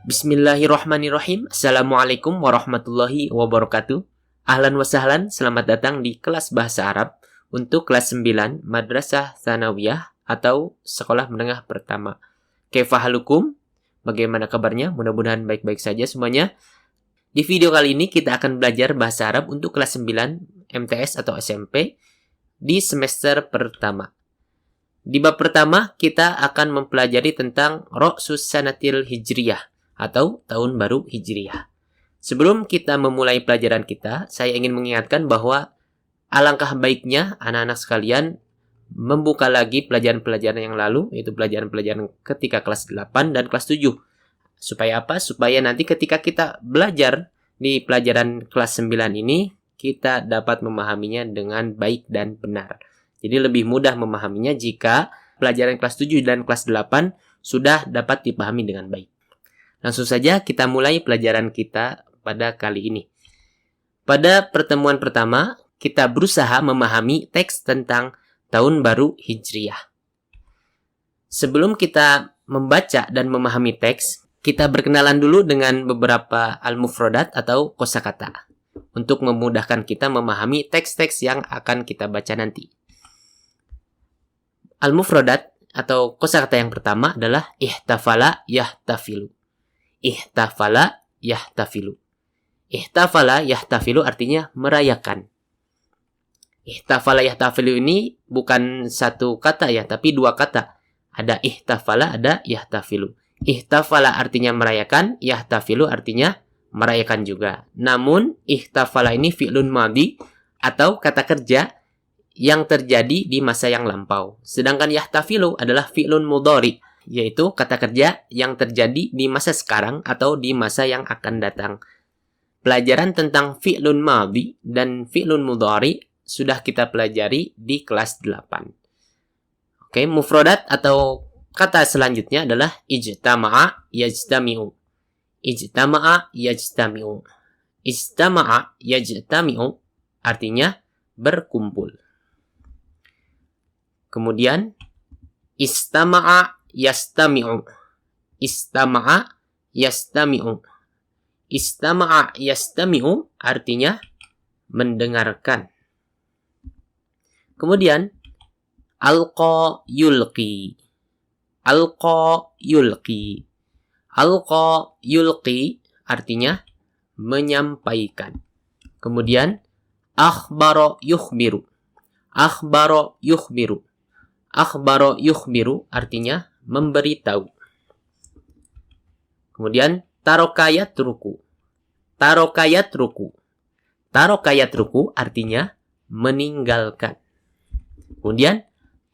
Bismillahirrahmanirrahim. Assalamualaikum warahmatullahi wabarakatuh. Ahlan wa sahlan, selamat datang di kelas bahasa Arab untuk kelas 9 Madrasah Tsanawiyah atau sekolah menengah pertama. Kaifa halukum? Bagaimana kabarnya? Mudah-mudahan baik-baik saja semuanya. Di video kali ini kita akan belajar bahasa Arab untuk kelas 9 MTS atau SMP di semester pertama. Di bab pertama kita akan mempelajari tentang Ra'sus Sanatil Hijriyah atau tahun baru Hijriyah. Sebelum kita memulai pelajaran kita, saya ingin mengingatkan bahwa alangkah baiknya anak-anak sekalian membuka lagi pelajaran-pelajaran yang lalu, yaitu pelajaran-pelajaran ketika kelas 8 dan kelas 7. Supaya apa? Supaya nanti ketika kita belajar di pelajaran kelas 9 ini, kita dapat memahaminya dengan baik dan benar. Jadi lebih mudah memahaminya jika pelajaran kelas 7 dan kelas 8 sudah dapat dipahami dengan baik. Langsung saja kita mulai pelajaran kita pada kali ini. Pada pertemuan pertama, kita berusaha memahami teks tentang tahun baru Hijriyah. Sebelum kita membaca dan memahami teks, kita berkenalan dulu dengan beberapa al-mufradat atau kosakata untuk memudahkan kita memahami teks-teks yang akan kita baca nanti. Al-mufradat atau kosakata yang pertama adalah ihtafala yahtafilu. Ihtafala yahtafilu. Ihtafala yahtafilu artinya merayakan. Ihtafala yahtafilu ini bukan satu kata ya, tapi dua kata. Ada ihtafala, ada yahtafilu. Ihtafala artinya merayakan, yahtafilu artinya merayakan juga. Namun ihtafala ini fi'lun madhi atau kata kerja yang terjadi di masa yang lampau. Sedangkan yahtafilu adalah fi'lun mudhari, yaitu kata kerja yang terjadi di masa sekarang atau di masa yang akan datang. Pelajaran tentang fi'lun madhi dan fi'lun mudhari sudah kita pelajari di kelas 8. Oke, mufradat atau kata selanjutnya adalah ijtama'a yajtami'u. Ijtama'a yajtami'u. Ijtama'a yajtami'u artinya berkumpul. Kemudian istama'a yastami'u. Istama'a yastami'u. Istama'a yastami'u artinya mendengarkan. Kemudian alqa yulqi. Alqa yulqi. Alqa yulqi artinya menyampaikan. Kemudian akhbaro yukhbiru. Akhbaro yukhbiru. Akhbaro yukhbiru artinya memberitahu. Kemudian tarokayat ruku. Tarokayat ruku. Tarokayat ruku artinya meninggalkan. Kemudian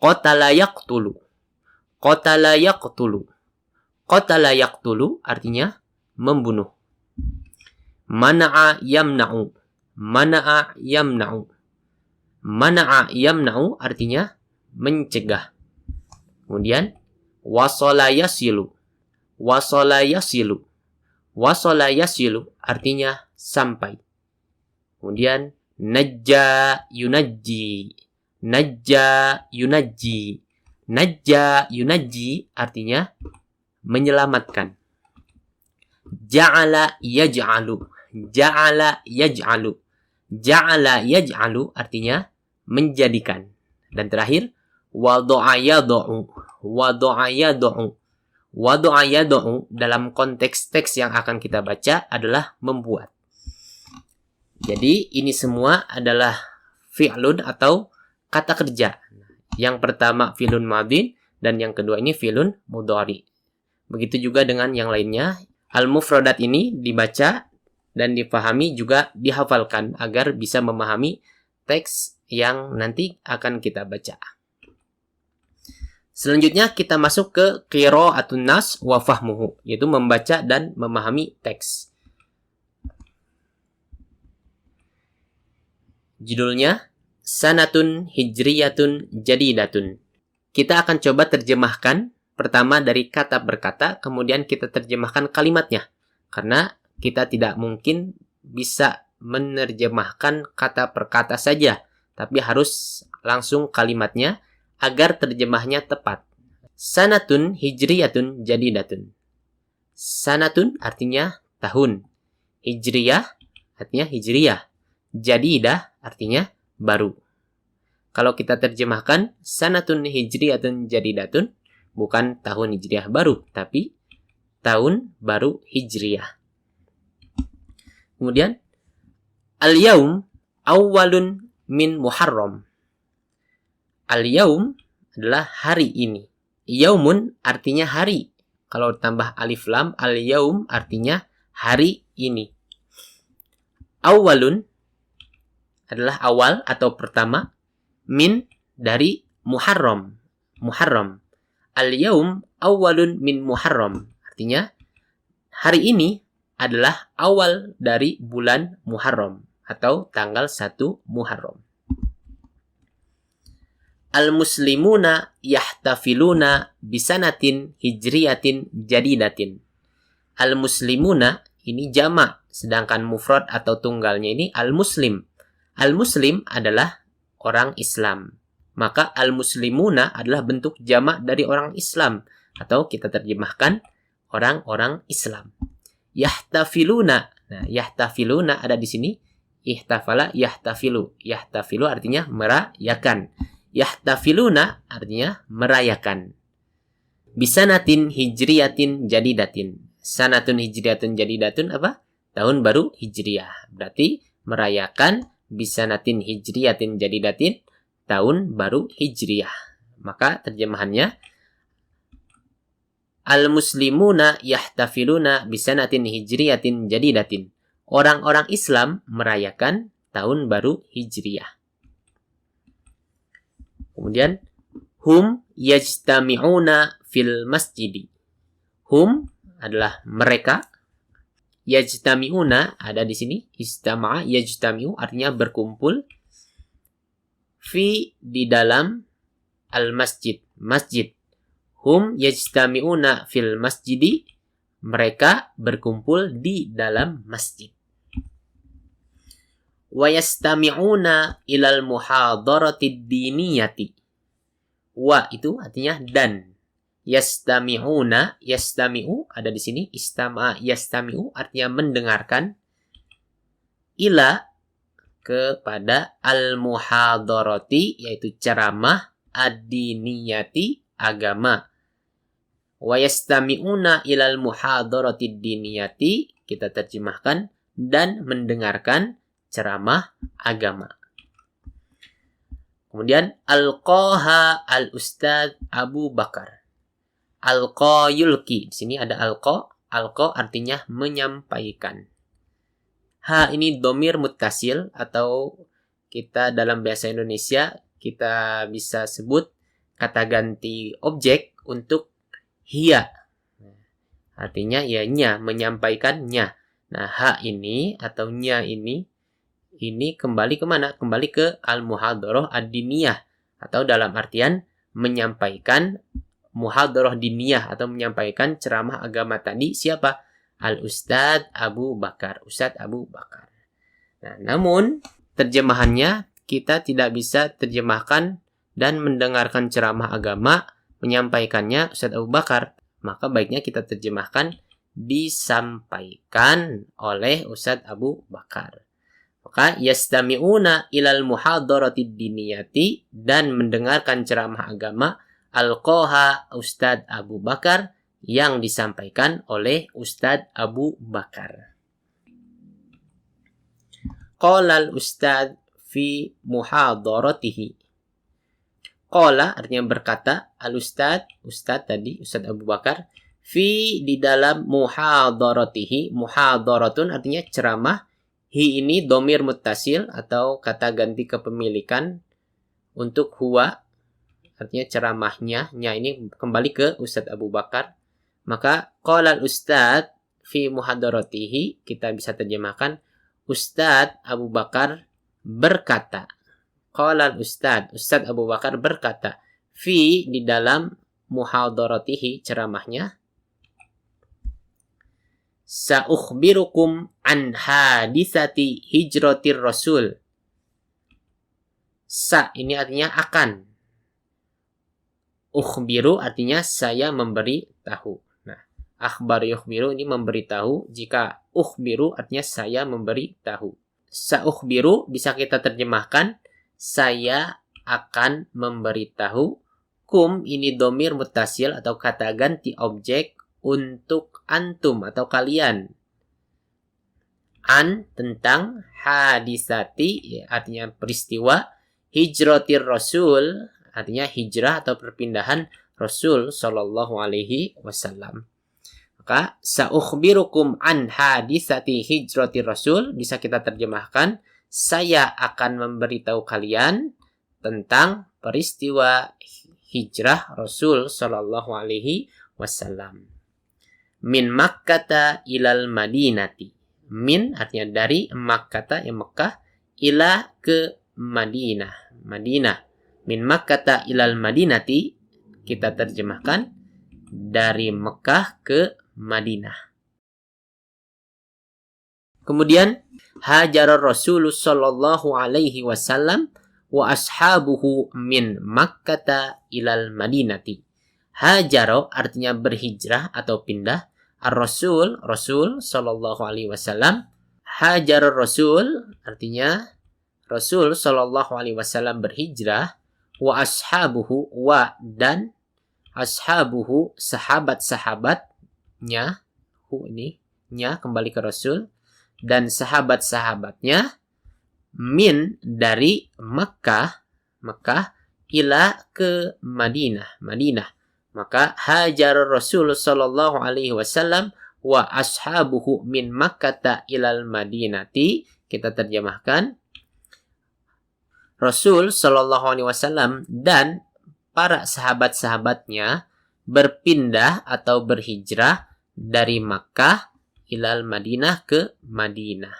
qatala yaqtulu. Qatala yaqtulu. Qatala yaqtulu artinya membunuh. Mana'a yamna'u. Mana'a yamna'u. Mana'a yamna'u artinya mencegah. Kemudian wasala yasilu. Wasala yasilu. Wasala yasilu artinya sampai. Kemudian najja yunajji. Najja yunajji. Najja yunajji artinya menyelamatkan. Ja'ala yaj'alu. Ja'ala yaj'alu. Ja'ala yaj'alu artinya menjadikan. Dan terakhir wadu'a yadu'u. Wadu'a yadu'u. Wadu'a yadu'u dalam konteks teks yang akan kita baca adalah membuat. Jadi ini semua adalah fi'lun atau kata kerja. Yang pertama fi'lun madhi dan yang kedua ini fi'lun mudhari. Begitu juga dengan yang lainnya. Al-mufradat ini dibaca dan dipahami juga dihafalkan agar bisa memahami teks yang nanti akan kita baca. Selanjutnya kita masuk ke qira'atun nas wa fahmuhu, yaitu membaca dan memahami teks. Judulnya Sanatun Hijriyatun Jadidatun. Kita akan coba terjemahkan pertama dari kata per kata, kemudian kita terjemahkan kalimatnya. Karena kita tidak mungkin bisa menerjemahkan kata per kata saja, tapi harus langsung kalimatnya agar terjemahnya tepat. Sanatun hijriyatun jadidatun. Sanatun artinya tahun. Hijriyah artinya hijriyah. Jadidah artinya baru. Kalau kita terjemahkan sanatun hijriyatun jadidatun, bukan tahun hijriyah baru, tapi tahun baru hijriyah. Kemudian al-yaum awwalun min Muharram. Al-yaum adalah hari ini. Yaumun artinya hari. Kalau tambah alif lam, al-yaum artinya hari ini. Awwalun adalah awal atau pertama. Min dari Muharram. Muharram. Al-yaum awwalun min Muharram. Artinya hari ini adalah awal dari bulan Muharram atau tanggal 1 Muharram. Al-muslimuna yahtafiluna bisanatin hijriyatin jadidatin. Al-muslimuna ini jamak, sedangkan mufrad atau tunggalnya ini al-muslim. Al-muslim adalah orang Islam. Maka al-muslimuna adalah bentuk jamak dari orang Islam, atau kita terjemahkan orang-orang Islam. Yahtafiluna. Nah, yahtafiluna ada di sini. Ihtafala yahtafilu. Yahtafilu artinya merayakan. Yahtafiluna artinya merayakan. Bisanatin hijriyatin jadidatin. Sanatun hijriyatun jadidatun apa? Tahun baru hijriyah. Berarti merayakan bisanatin hijriyatin jadidatin, tahun baru hijriyah. Maka terjemahannya al-muslimuna yahtafiluna bisanatin hijriyatin jadidatin. Orang-orang Islam merayakan tahun baru hijriyah. Kemudian hum yajtami'una fil masjidi. Hum adalah mereka. Yajtami'una ada di sini. Istama'a yajtami'u artinya berkumpul. Fi di dalam al-masjid. Masjid. Hum yajtami'una fil masjidi. Mereka berkumpul di dalam masjid. Wa yastami'una ilal muhadaratid diniyati. Wa itu artinya dan. Yastami'una, yastami'u ada di sini. Istama'a yastami'u artinya mendengarkan. Ila kepada al-muhadarati yaitu ceramah ad-diniyati agama. Wa yastami'una ilal muhadarati diniyati kita terjemahkan dan mendengarkan ceramah agama. Kemudian alqaha al-ustadz Abu Bakar. Alqa yulki. Di sini ada alqa. Alqa artinya menyampaikan. Ha ini domir muttasil atau kita dalam bahasa Indonesia kita bisa sebut kata ganti objek untuk hiya. Artinya ya nya, menyampaikannya. Nah, ha ini atau nya ini kembali kemana? Kembali ke al-muhadarah ad-diniyah atau dalam artian menyampaikan muhadarah diniyah atau menyampaikan ceramah agama tadi siapa? Al-Ustadz Abu Bakar. Ustadz Abu Bakar. Nah, namun terjemahannya kita tidak bisa terjemahkan dan mendengarkan ceramah agama menyampaikannya Ustadz Abu Bakar. Maka baiknya kita terjemahkan disampaikan oleh Ustadz Abu Bakar. Maka yastami'una ilal muhadaratid diniyati dan mendengarkan ceramah agama alqaha Ustadz Abu Bakar yang disampaikan oleh Ustadz Abu Bakar. Qala al-ustadz fi muhadaratihi. Qala artinya berkata, al-ustadz, ustadz tadi, Ustadz Abu Bakar, fi di dalam muhadaratihi, muhadaratun artinya ceramah, hi ini domir muttasil atau kata ganti kepemilikan untuk huwa, artinya ceramahnya, nya ini kembali ke Ustadz Abu Bakar. Maka qala al-ustadz fi muhadaratihi kita bisa terjemahkan Ustadz Abu Bakar berkata. Qala al-ustadz, Ustadz Abu Bakar berkata fi di dalam muhadaratihi ceramahnya sa'ukhbirukum an hadisati hijratir rasul. Sa ini artinya akan. Ukhbiru artinya saya memberi tahu. Nah, Akhbar yukhbiru ini memberitahu. Jika ukhbiru artinya saya memberitahu. Sa'ukhbiru bisa kita terjemahkan saya akan memberitahu. Kum ini domir mutasil atau kata ganti objek untuk antum atau kalian. An tentang hadisati artinya peristiwa. Hijratir Rasul artinya hijrah atau perpindahan Rasul sallallahu alaihi wasallam. Maka sa'ukhbirukum an hadisati hijratir Rasul bisa kita terjemahkan saya akan memberitahu kalian tentang peristiwa hijrah Rasul sallallahu alaihi wasallam. Min Makkata ilal Madinati. Min artinya dari Makkata yang Mekah ila ke Madinah. Madinah. Min Makkata ilal Madinati kita terjemahkan dari Mekah ke Madinah. Kemudian hajar Rasulullah sallallahu alaihi wasallam wa ashabuhu min Makkata ilal Madinati. Hajaro artinya berhijrah atau pindah. Ar-Rasul, Rasul sallallahu alaihi wasallam. Hajar Rasul artinya Rasul sallallahu alaihi wasallam berhijrah. Wa ashabuhu wa dan ashabuhu sahabat-sahabatnya. Hu ini nya kembali ke Rasul dan sahabat-sahabatnya min dari Makkah ila ke Madinah. Maka hajar Rasul sallallahu alaihi wasallam wa ashabuhu min Makkata ilal Madinati kita terjemahkan Rasul sallallahu alaihi wasallam dan para sahabat-sahabatnya berpindah atau berhijrah dari Makkah ilal Madinah ke Madinah.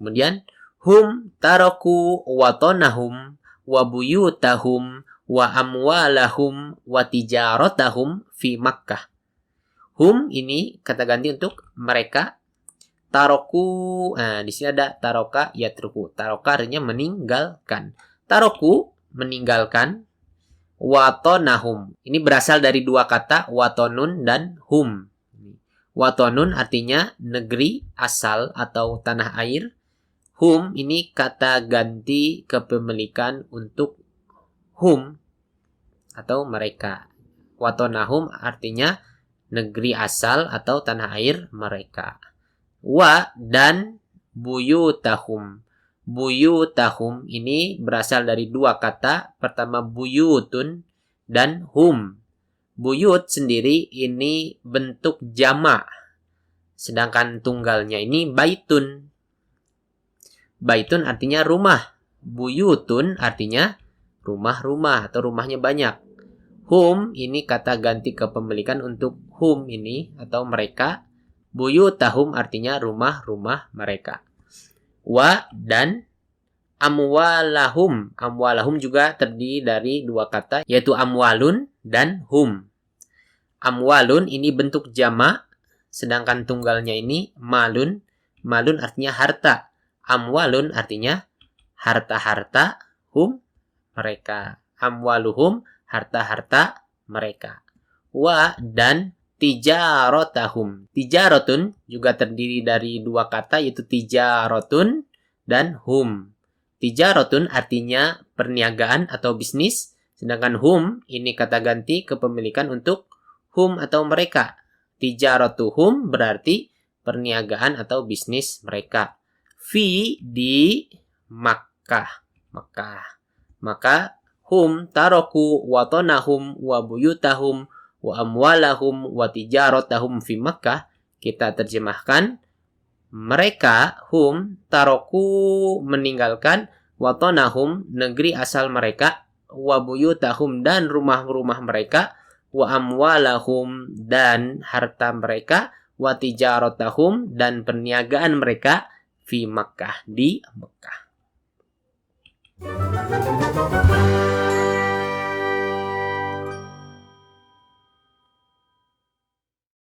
Kemudian hum taraku watonahum wa buyutahum wa amwalahum wa tijaratahum fi Makkah. Hum ini kata ganti untuk mereka. Taroku, di sini ada taroka yatruku. Taroka artinya meninggalkan. Taroku meninggalkan. Watonahum ini berasal dari dua kata watonun dan hum. Watonun artinya negeri asal atau tanah air. Hum ini kata ganti kepemilikan untuk hum atau mereka. Watonahum artinya negeri asal atau tanah air mereka. Wa dan buyutahum. Buyutahum ini berasal dari dua kata. Pertama buyutun dan hum. Buyut sendiri ini bentuk jamak. Sedangkan tunggalnya ini baitun. Baitun artinya rumah. Buyutun artinya rumah-rumah atau rumahnya banyak. Hum ini kata ganti kepemilikan untuk hum ini atau mereka. Buyutahum artinya rumah-rumah mereka. Wa dan amwalahum. Amwalahum juga terdiri dari dua kata yaitu amwalun dan hum. Amwalun ini bentuk jamak sedangkan tunggalnya ini malun. Malun artinya harta. Amwalun artinya harta-harta. Hum mereka. Amwaluhum harta-harta mereka. Wa dan tijaratahum. Tijaratun juga terdiri dari dua kata yaitu tijaratun dan hum. Tijaratun artinya perniagaan atau bisnis. Sedangkan hum ini kata ganti kepemilikan untuk hum atau mereka. Tijaratuhum berarti perniagaan atau bisnis mereka. Fi di Makkah. Maka hum taraku watonahum wa buyutahum wa amwalahum wa tijaratahum fi Makkah kita terjemahkan mereka hum taraku meninggalkan watonahum negeri asal mereka wa buyutahum dan rumah-rumah mereka wa amwalahum dan harta mereka wa tijaratahum dan perniagaan mereka fi Makkah di Mekah.